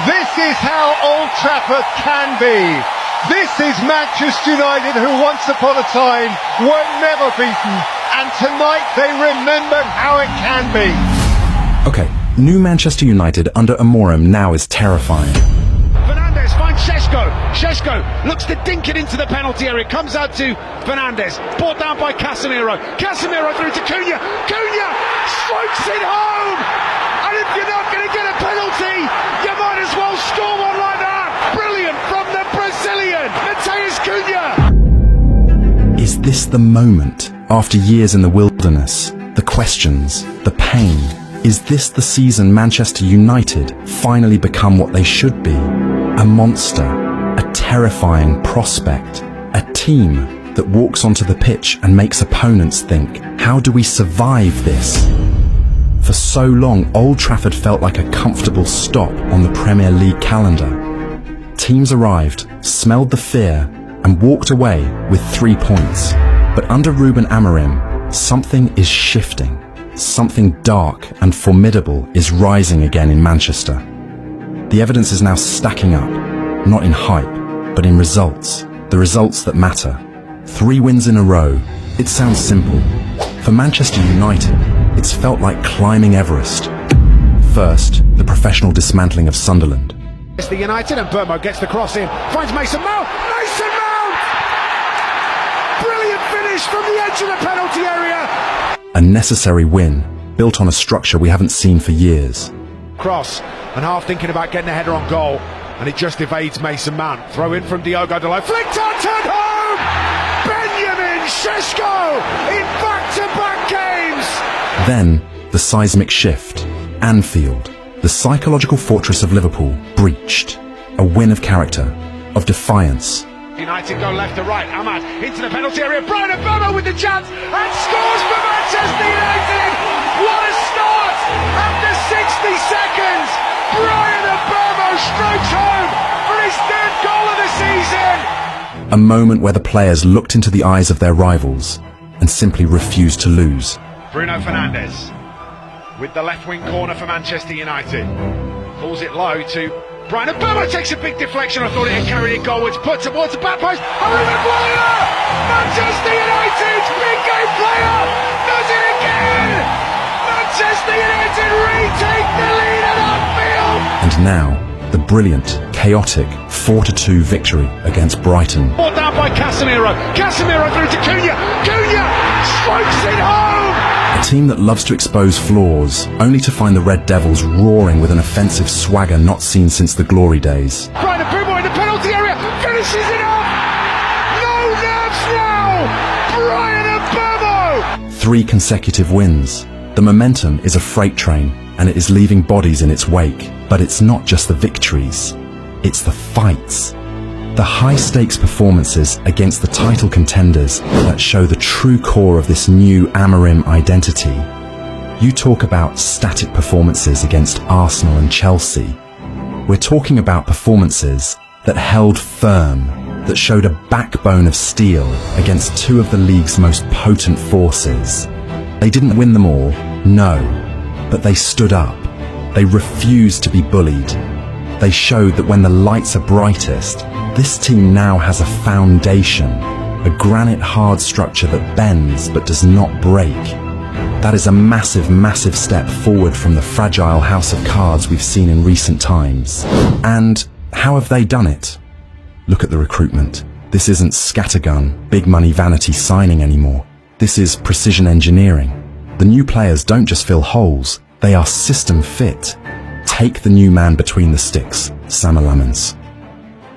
This is how Old Trafford can be. This is Manchester United, who once upon a time were never beaten, and tonight they remembered how it can be. Okay, new Manchester United under Amorim now is terrifying. Fernandes finds Šeško. Šeško looks to dink it into the penalty area. Comes out to Fernandes. Brought down by Casemiro. Casemiro through to Cunha. Cunha strikes it home. And if you're not going to get a penalty, you might as well score one like that. Brilliant from the Brazilian, Matheus Cunha. Is this the moment, after years in the wilderness, the questions, the pain? Is this the season Manchester United finally become what they should be? A monster, a terrifying prospect, a team that walks onto the pitch and makes opponents think, how do we survive this? For so long, Old Trafford felt like a comfortable stop on the Premier League calendar. Teams arrived, smelled the fear, and walked away with 3 points. But under Ruben Amorim, something is shifting. Something dark and formidable is rising again in Manchester. The evidence is now stacking up, not in hype, but in results. The results that matter. 3 wins in a row. It sounds simple. For Manchester United, it's felt like climbing Everest. First, the professional dismantling of Sunderland. It's the United, and Burmo gets the cross in. Finds Mason Mount. Mason Mount! Brilliant finish from the edge of the penalty area. A necessary win, built on a structure we haven't seen for years. Cross, and half thinking about getting a header on goal, and it just evades Mason Mount. Throw in from Diogo Dalot. Flicked on, turned home! Benjamin Šeško in back-to-back games! Then, the seismic shift. Anfield, the psychological fortress of Liverpool, breached. A win of character, of defiance. United go left to right. Ahmad into the penalty area. Brian Obama with the chance and scores for Manchester United. What a start! After 60 seconds, Brian Obama strikes home for his 3rd goal of the season. A moment where the players looked into the eyes of their rivals and simply refused to lose. Bruno Fernandes with the left wing corner for Manchester United. Pulls it low to Brian Obama, takes a big deflection. I thought it had carried it goalwards. Put towards the back post. Harry Maguire! Manchester United's big game player does it again! Manchester United retake the lead at Anfield! And now, the brilliant, chaotic 4-2 victory against Brighton. Brought down by Casemiro. Casemiro through to Cunha. Cunha strikes it home! A team that loves to expose flaws, only to find the Red Devils roaring with an offensive swagger not seen since the glory days. Brian Obama in the penalty area, finishes it off! No nerves now! Brian Obama! 3 consecutive wins. The momentum is a freight train, and it is leaving bodies in its wake. But it's not just the victories, it's the fights. The high-stakes performances against the title contenders that show the true core of this new Amorim identity. You talk about static performances against Arsenal and Chelsea. We're talking about performances that held firm, that showed a backbone of steel against 2 of the league's most potent forces. They didn't win them all, no, but they stood up. They refused to be bullied. They showed that when the lights are brightest, this team now has a foundation, a granite hard structure that bends but does not break. That is a massive, massive step forward from the fragile house of cards we've seen in recent times. And how have they done it? Look at the recruitment. This isn't scattergun, big money vanity signing anymore. This is precision engineering. The new players don't just fill holes, they are system fit. Take the new man between the sticks, Sam Lamens.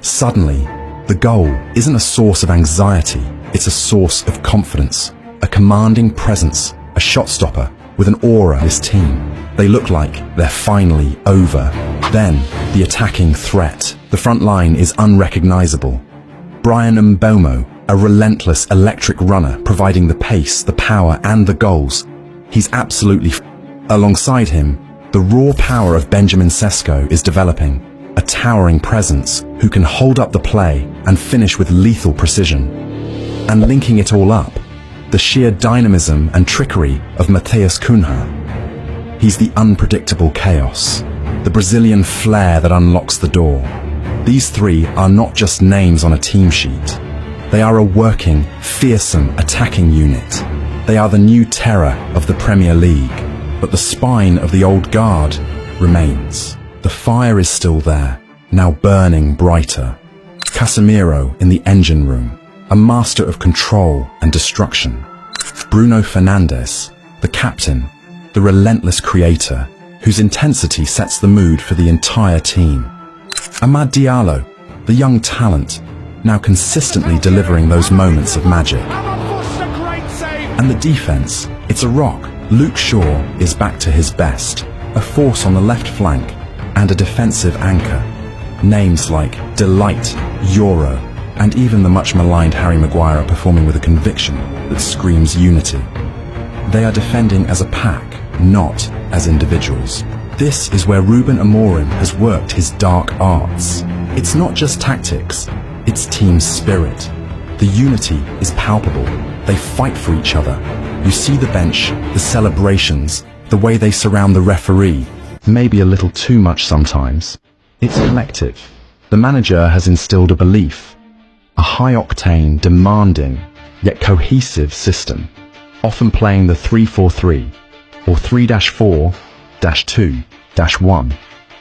Suddenly, the goal isn't a source of anxiety, it's a source of confidence, a commanding presence, a shot stopper with an aura. This team, they look like they're finally over. Then, the attacking threat. The front line is unrecognizable. Brian Mbeumo, a relentless electric runner providing the pace, the power and the goals. He's absolutely alongside him, the raw power of Benjamin Šeško is developing. A towering presence who can hold up the play and finish with lethal precision. And linking it all up, the sheer dynamism and trickery of Matheus Cunha. He's the unpredictable chaos. the Brazilian flair that unlocks the door. These three are not just names on a team sheet. They are a working, fearsome, attacking unit. They are the new terror of the Premier League, but the spine of the old guard remains. The fire is still there, now burning brighter. Casemiro in the engine room, a master of control and destruction. Bruno Fernandes, the captain, the relentless creator, whose intensity sets the mood for the entire team. Amad Diallo, the young talent, now consistently delivering those moments of magic. And the defense, it's a rock. Luke Shaw is back to his best, a force on the left flank and a defensive anchor. Names like Delight, Euro, and even the much maligned Harry Maguire are performing with a conviction that screams unity. They are defending as a pack, not as individuals. This is where Ruben Amorim has worked his dark arts. It's not just tactics, it's team spirit. The unity is palpable. They fight for each other. You see the bench, the celebrations, the way they surround the referee. Maybe a little too much sometimes. It's collective. The manager has instilled a belief, a high-octane, demanding, yet cohesive system, often playing the 3-4-3 or 3-4-2-1.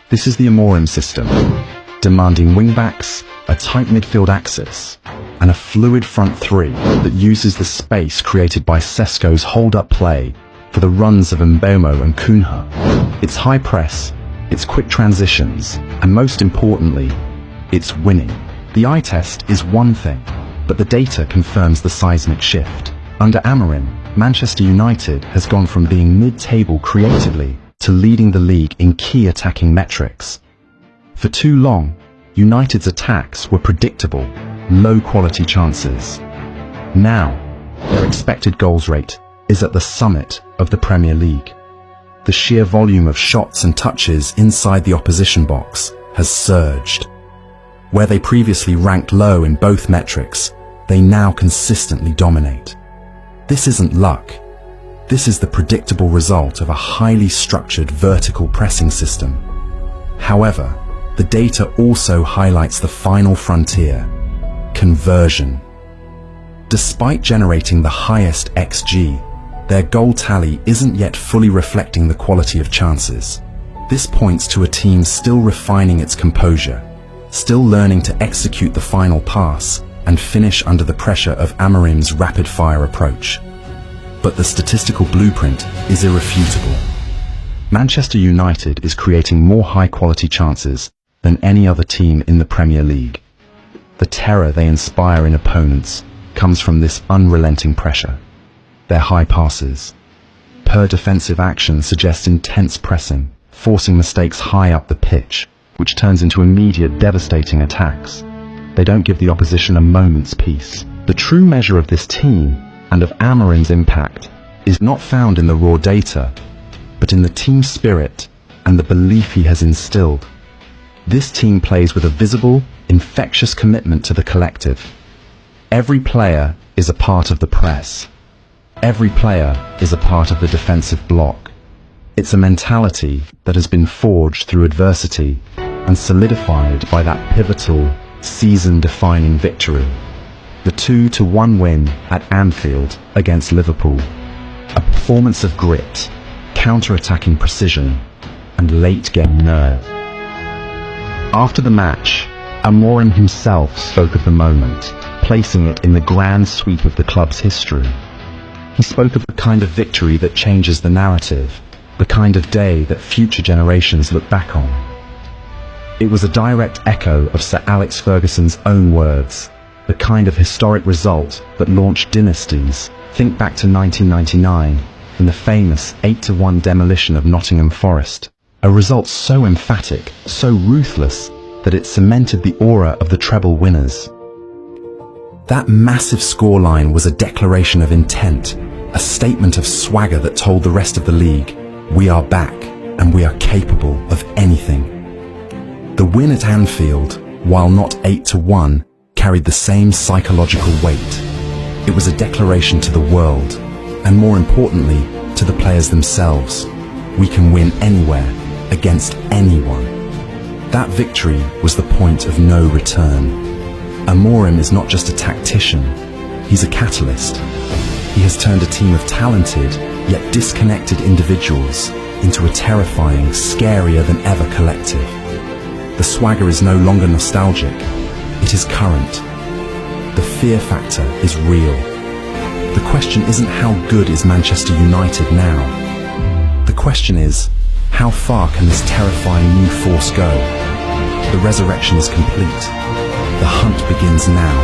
This is the Amorim system, demanding wingbacks, a tight midfield axis, and a fluid front three that uses the space created by Sesko's hold-up play for the runs of Mbeumo and Cunha. It's high press, it's quick transitions, and most importantly, it's winning. The eye test is one thing, but the data confirms the seismic shift. Under Amorim, Manchester United has gone from being mid-table creatively to leading the league in key attacking metrics. For too long, United's attacks were predictable, low-quality chances. Now, their expected goals rate is at the summit of the Premier League. The sheer volume of shots and touches inside the opposition box has surged. Where they previously ranked low in both metrics, they now consistently dominate. This isn't luck. This is the predictable result of a highly structured vertical pressing system. However, the data also highlights the final frontier: conversion. Despite generating the highest XG, their goal tally isn't yet fully reflecting the quality of chances. This points to a team still refining its composure, still learning to execute the final pass and finish under the pressure of Amorim's rapid-fire approach. But the statistical blueprint is irrefutable. Manchester United is creating more high-quality chances than any other team in the Premier League. The terror they inspire in opponents comes from this unrelenting pressure. Their high passes, per defensive action, suggest intense pressing, forcing mistakes high up the pitch, which turns into immediate devastating attacks. They don't give the opposition a moment's peace. The true measure of this team and of Amorim's impact is not found in the raw data, but in the team spirit and the belief he has instilled. This team plays with a visible, infectious commitment to the collective. Every player is a part of the press. Every player is a part of the defensive block. It's a mentality that has been forged through adversity and solidified by that pivotal, season-defining victory. The 2-1 win at Anfield against Liverpool. A performance of grit, counter-attacking precision, and late-game nerve. After the match, Amorim himself spoke of the moment, placing it in the grand sweep of the club's history. He spoke of the kind of victory that changes the narrative, the kind of day that future generations look back on. It was a direct echo of Sir Alex Ferguson's own words, the kind of historic result that launched dynasties. Think back to 1999 and the famous 8-1 demolition of Nottingham Forest, a result so emphatic, so ruthless, that it cemented the aura of the treble winners. That massive scoreline was a declaration of intent, a statement of swagger that told the rest of the league, we are back and we are capable of anything. The win at Anfield, while not 8-1, carried the same psychological weight. It was a declaration to the world, and more importantly, to the players themselves. We can win anywhere, against anyone. That victory was the point of no return. Amorim is not just a tactician, he's a catalyst. He has turned a team of talented, yet disconnected individuals into a terrifying, scarier than ever collective. The swagger is no longer nostalgic, it is current. The fear factor is real. The question isn't how good is Manchester United now. The question is, how far can this terrifying new force go? The resurrection is complete. The hunt begins now.